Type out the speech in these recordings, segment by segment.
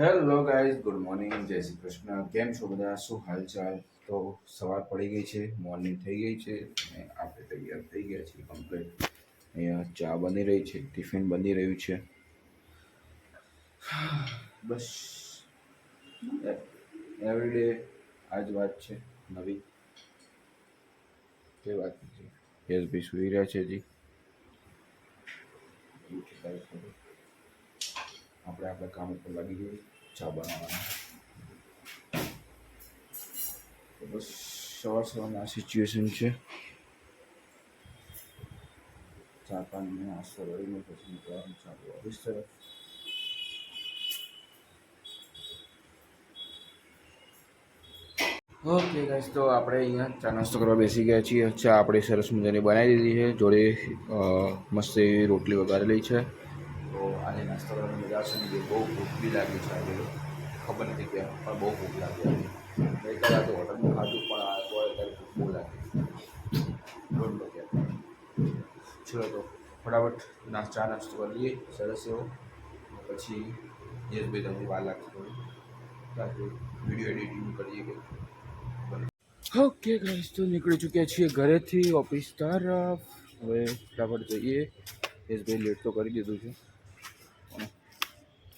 Hello guys, good morning, જય શ્રી કૃષ્ણ. કેમ છો બધા? શું હાલચાલ? તો સવાર પડી ગઈ છે, મોર્નિંગ થઈ ગઈ છે અને આપણે તૈયાર થઈ ગયા છીએ કમ્પ્લીટ. અહીંયા ચા બની રહી છે, ટિફિન બની રહ્યું છે. બસ એવરીડે આ જ વાત છે નવી. કઈ વાત નથી. યશભાઈ સુઈ રહ્યા છે હજી. આપણે આપણા કામ ઉપર લાગી જઈએ, ચા બનાવવાના. બસ સવારના સિચ્યુએશન છે. ચા પાણી નાસ્તો કરીને પછી નીકળવાનું ચાલુ ઓફિસ તરફ. ઓકે ગાઈસ, તો આપણે અહીંયા ચા નાસ્તો કરવા બેસી ગયા છીએ. ચા આપણે સરસ મજાની બનાવી દીધી છે, જોડે મસ્ત એવી રોટલી વઘારેલી છે. તો આજે નાસ્તો કરવાની મજા આવશે ને. બહુ ભૂખ બી લાગી છે આજે, ખબર નથી કેમ પણ બહુ ભૂખ લાગી. ગઈકાલે તો હોટલમાં ખાધું પણ આ તો અત્યારે ભૂખ બહુ લાગી. ડોન્ટ નો કેમ. ચલો તો ફટાફટ ચા નાસ્તો કરી લઈએ સરસ એવો. પછી યશભાઈ તમને વાર લાગશે થોડી, કારણ વિડીયો એડિટિંગ કરીએ કે. ઓકે ગાઈસ, તો નીકળી ચૂક્યા છીએ ઘરેથી ઓફિસ તરફ. હવે ફટાફટ જઈએ. યશભાઈ લેટ તો કરી દીધું છે,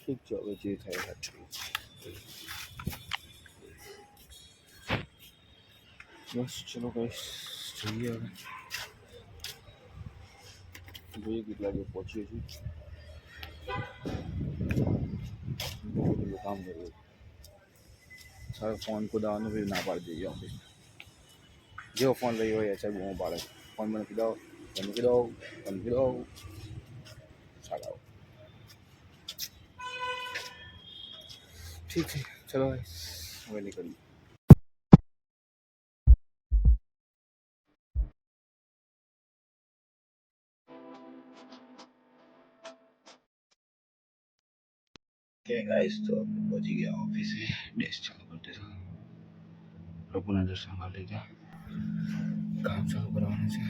ઠીક છે, હવે જે થાય સાચું. બસ ચલો ગાઈસ, જઈએ હવે. જોઈએ કેટલા વાગે પહોંચીએ છીએ. બહુ બધું કામ કરવું. સારો ફોન કુદાવાનું બી ના પાડી દઈએ ઓફિસ. જેવો ફોન લઈ હોય સાહેબ બહુ પાડે. ફોન મને કીધો, તમે કીધો, તમે કીધો. સારા ઠીક છે, ચલો હવે નીકળીએ. કે ગાઈસ, તો પહોંચી ગયા ઓફિસે. ડેસ્ક ચાલુ કરते थे. પ્રભુના દર્શન કરી લીધા. કામ ચાલુ કરવાનું છે.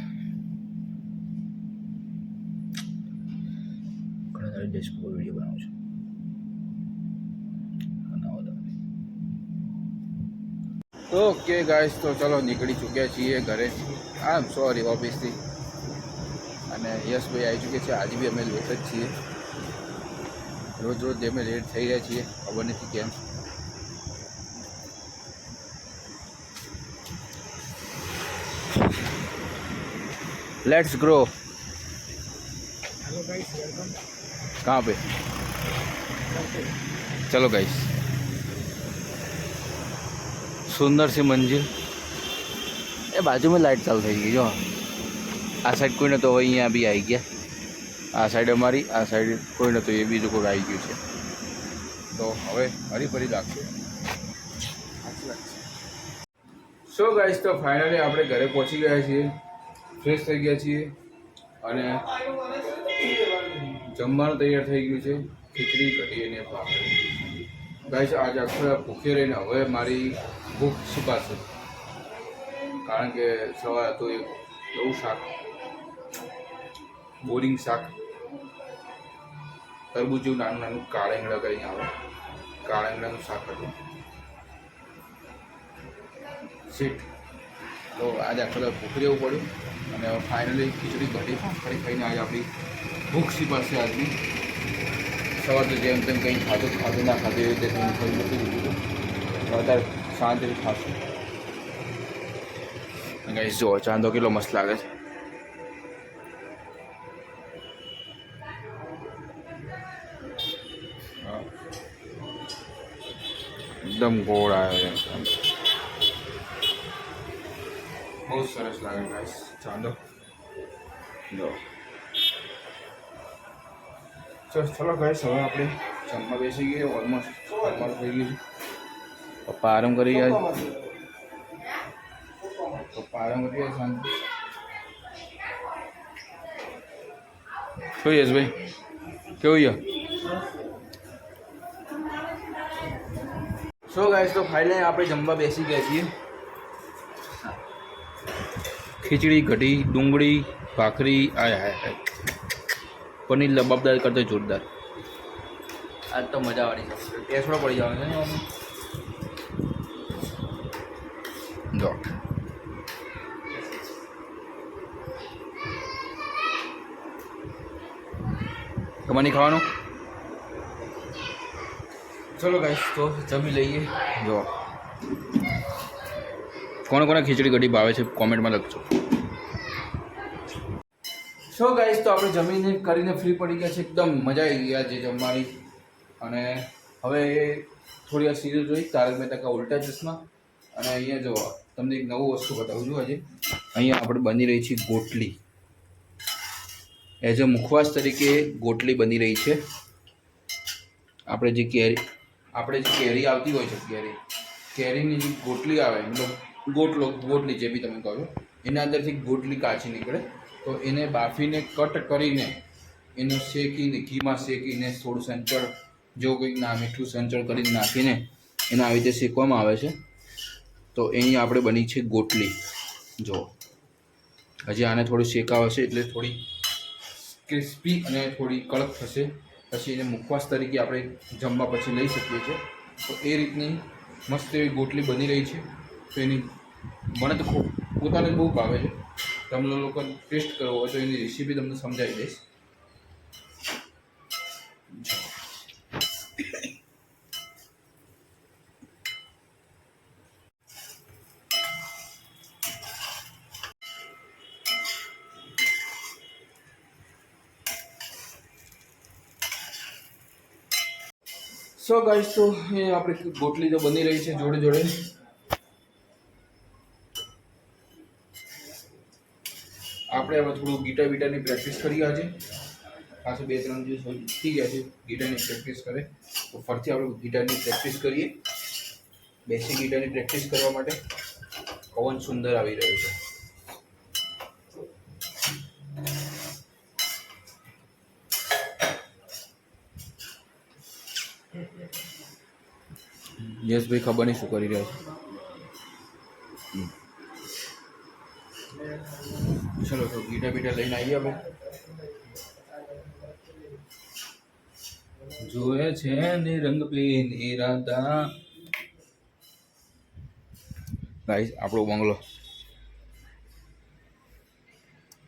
ઘણા સારી ડેસ્ક પર વિડીયો બનાવું છું. ઓકે ગાઈસ, તો ચલો નીકળી ચૂક્યા છીએ ઘરેથી. સોરી, ઓફિસથી. અને યશભાઈ આવી ચૂક્યા છે. આજે બી અમે લેટ જ છીએ. રોજ રોજ અમે લેટ થઈ રહ્યા છીએ, ખબર નથી કેમ. Let's grow. Hello guys, welcome. कहाँ पे? चलो गाइस, सुंदर सी मंजिल. એ બાજુમાં લાઇટ ચાલુ થઈ ગઈ જો. આ સાઈડ કોઈ નતો, અહીંયા બી આવી ગયા. આ સાઈડ અમારી, આ સાઈડ કોઈ નતો, એ બીજું કોઈ આવી ગયું છે. તો હવે હરીફરી લાગશે. સો ગાઈસ, તો ફાઇનલી આપણે ઘરે પહોંચી ગયા છીએ, ફ્રેશ થઈ ગયા છીએ અને જમવાનું તૈયાર થઈ ગયું છે. ખીચડી, કઢી અને ભાખરી. ગાઈસ, આજે આખો ભૂખે રહીને હવે મારી ભૂખ સુકાશે. કારણ કે સવાર હતું એવું શાક, બોરિંગ શાક, તરબૂચ જેવું નાનું નાનું કાળેંગડા કરીને આવે, કાળેંગડાનું શાક હતું. સીટ. તો આજે આખો ભૂખ રહેવું પડ્યું અને હવે ફાઇનલી ખીચડી, કઢી, ભાખરી ખાઈને આજે આપણી ભૂખ સિપાશે આજની. સવાર તો જેમ તેમ કંઈ ખાધું ના ખાધું એવી રીતે કંઈ ખરી નથી દીધું. અત્યારે શાંતિથી ખાશું. ગાઈસ, જો ચાંદો કેટલો મસ્ત લાગે છે. એકદમ ગોળ આવ્યો છે, બહુ સરસ લાગે ગાઈસ ચાંદો. જો ચલો ગાઈસ, હવે આપણે જમવા બેસી ગઈએ. ઓલમોસ્ટ થઈ ગયું છે. પપ્પા આરામ કરી ગયા. પપ્પા આરામ કરી ગયા. શાંતિ. શું યશભાઈ, કેવું છે? સો ગાઈસ, તો ફાઇનલી આપણે જમવા બેસી ગયા છીએ. ખીચડી, કઢી, ડુંગળી, ભાખરી, આય હાય હાય, પનીર લબાબદાર કરતા જોરદાર. આજ તો મજાવાળી છે, ટેસ્ટો પડી જવાનું છે ને મમ્મી. જો તમારે નહીં ખાવાનું? ચલો ગાઈસ તો જમી લઈએ. જો કોને કોને ખીચડી કઢી ભાવે છે કોમેન્ટમાં લખજો. સો ગાઈસ તો આપણે જમીને કરીને ફ્રી પડી ગયા છે, એકદમ મજા આવી ગઈ આજે જમવાની. અને હવે થોડી વાર સિરિયલ જોઈ તારક મહેતા કા ઉલ્ટા ચશ્મા. અને અહીંયા જો તમને એક નવું વસ્તુ બતાવું છું. આજે અહીંયા આપણે બની રહી છે ગોટલી. એઝ અ મુખવાસ તરીકે ગોટલી બની રહી છે. આપણે જે કેરી આવતી હોય છે, કેરીની જે ગોટલી આવે, મતલબ ગોટલી જે બી તમે કહો છો, એના અંદરથી ગોટલી કાચી નીકળે. તો એને બાફીને કટ કરીને એને શેકીને ઘીમાં શેકીને થોડું સંચળ જો કંઈક મીઠું સંચળ કરીને નાખીને એને આવી રીતે શેકવામાં આવે છે. તો એની આપણે બની છે ગોટલી. જો હજી આને થોડું શેકાવશે એટલે થોડી ક્રિસ્પી અને થોડી કડક થશે. પછી એને મુખવાસ તરીકે આપણે જમવા પછી લઈ શકીએ છીએ. તો એ રીતની મસ્ત એવી ગોટલી બની રહી છે. તો એની મને તો પોતાને બહુ ભાવે છે. તમને લોકો ટેસ્ટ કરવો હોય તો એની રેસીપી તમને સમજાવી દઈશ. સો ગાઈસ તો એ આપણે ગોટલી તો બની રહી છે જોડે જોડે. આપણે હવે થોડું ગીટારની પ્રેક્ટિસ કરીએ. આજે પાછું 2-3 દિવસ થઈ ગયા છે ગીટારની પ્રેક્ટિસ કરે. તો ફરીથી આપણે ગીટારની પ્રેક્ટિસ કરીએ. બેસિક ગીટારની પ્રેક્ટિસ કરવા માટે પવન સુંદર આવી રહ્યો છે. યશભાઈ ખબર નહીં શું કરી રહ્યા છે. ચલો તો ગીટા લઈને આવીએ. હવે જોયે છે ને રંગ પ્લેન ઇરાદા. ગાઈસ આપણો bungalow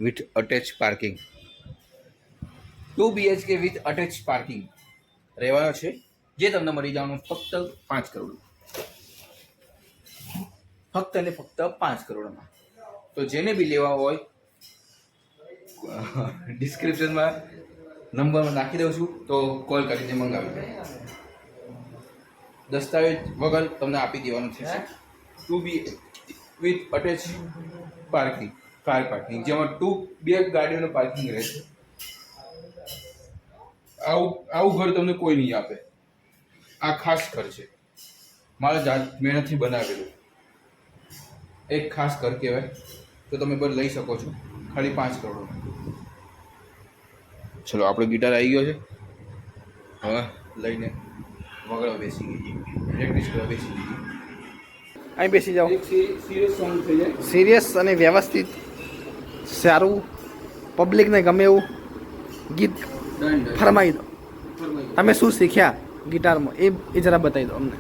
with attach parking, 2 BHK with attach parking રહેવાનો છે. જે તમને મળી જવાનું ફક્ત 5 કરોડ, ફક્ત અને ફક્ત 5 કરોડમાં. તો જેને બી લેવા હોય ડિસ્ક્રિપ્શનમાં નંબર નાખી દઉં છું, તો કોલ કરીને મંગાવી દો. દસ્તાવેજ વગર તમને આપી દેવાનું થશે. 2 BHK with attach parking, car parking, જેમાં 2 ગાડીઓનું પાર્કિંગ રહેશે. આવું ઘર તમને કોઈ નહીં આપે. આ ખાસ ઘર છે, મારા જાત મહેનતથી બનાવેલું એક ખાસ ઘર કહેવાય. તો તમે પણ લઈ શકો છો ખાલી 5 કરોડ. ચલો આપણો ગિટાર આવી ગયો છે. હવે લઈને વગાડવા બેસી ગઈ, પ્રેક્ટિસ કરવા બેસી ગઈ. અહીં બેસી જાઓ. સિરિયસ સોંગ થઈ જાય, સિરિયસ અને વ્યવસ્થિત સારું પબ્લિકને ગમે એવું ગીત ફરમાવી દો. તમે શું શીખ્યા ગિટારમાં એ જરા બતાવી દો અમને.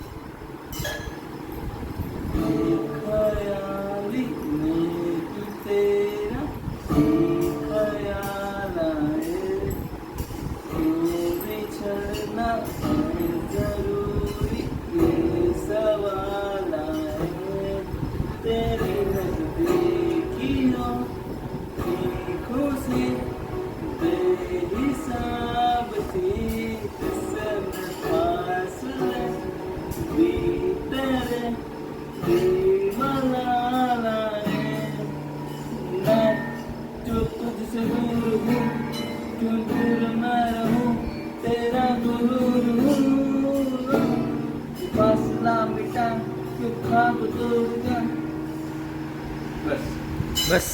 બસ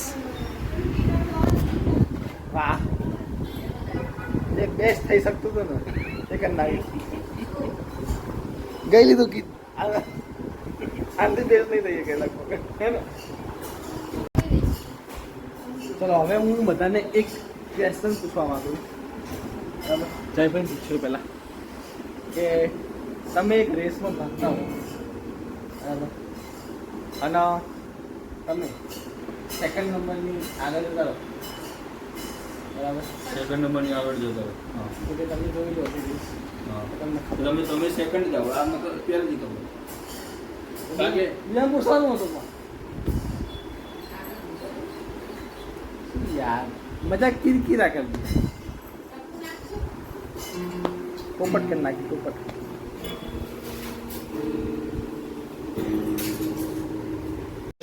વાહ, એ બેસ્ટ થઈ શકતું હતું ને સેકન્ડ નાઈટ ગઈ લીધું ગીત. આનાથી બેસ્ટ નહીં થઈ શકે લગભગ, હે ને? ચલો હવે હું બધાને એક ક્વેશ્ચન પૂછવા માંગુ છું. બરાબર, જયભાઈ પૂછ્યું પહેલાં કે તમે એક રેસમાં ભાગતા હો બરાબર અને તમે સેકન્ડ નંબરની આગળ જતા રહો બરાબર સેકન્ડ નંબરની આગળ જતો હા તો કે તમે જોઈ લો કે રેસ હા તમને ખબર તમે સેકન્ડ જાઓ આ મતલબ પહેલી ખબર બાકી બીજા પૂછવાનું હતું પણ શું યાર મજાક કિરકિરા કરી દીધી પોપટ કરી નાખી પોપટ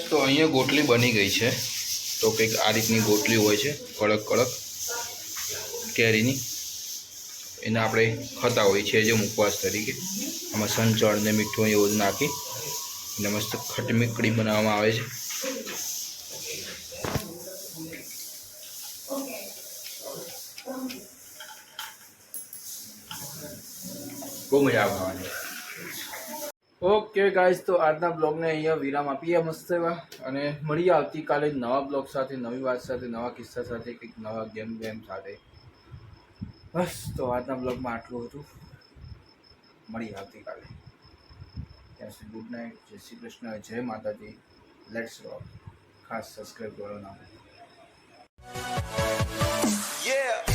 તો અહીંયા ગોટલી બની ગઈ છે તો કંઈક આ રીતની ગોટલી હોય છે કડક કડક કેરીની એને આપણે ખાતા હોઈએ છીએ જે મુખવાસ તરીકે આમાં સંચળ ને મીઠું એવું બધું નાખી અને મસ્ત ખટમીકડી બનાવવામાં આવે છે બહુ મજા આવે ખાવાની ઓકે ગાઈઝ તો આજના બ્લોગને અહીંયા વિરામ આપીએ મસ્ત એવા અને મળીએ આવતીકાલે નવા બ્લોગ સાથે નવી વાત સાથે નવા કિસ્સા સાથે કંઈક નવા ગેમ સાથે બસ તો આજના બ્લોગમાં આટલું હતું મળીએ આવતીકાલે ત્યાં સુધી ગુડ નાઇટ જય શ્રી કૃષ્ણ જય માતાજી લેટ્સ રોક ખાસ સબસ્ક્રાઈબ કરો ના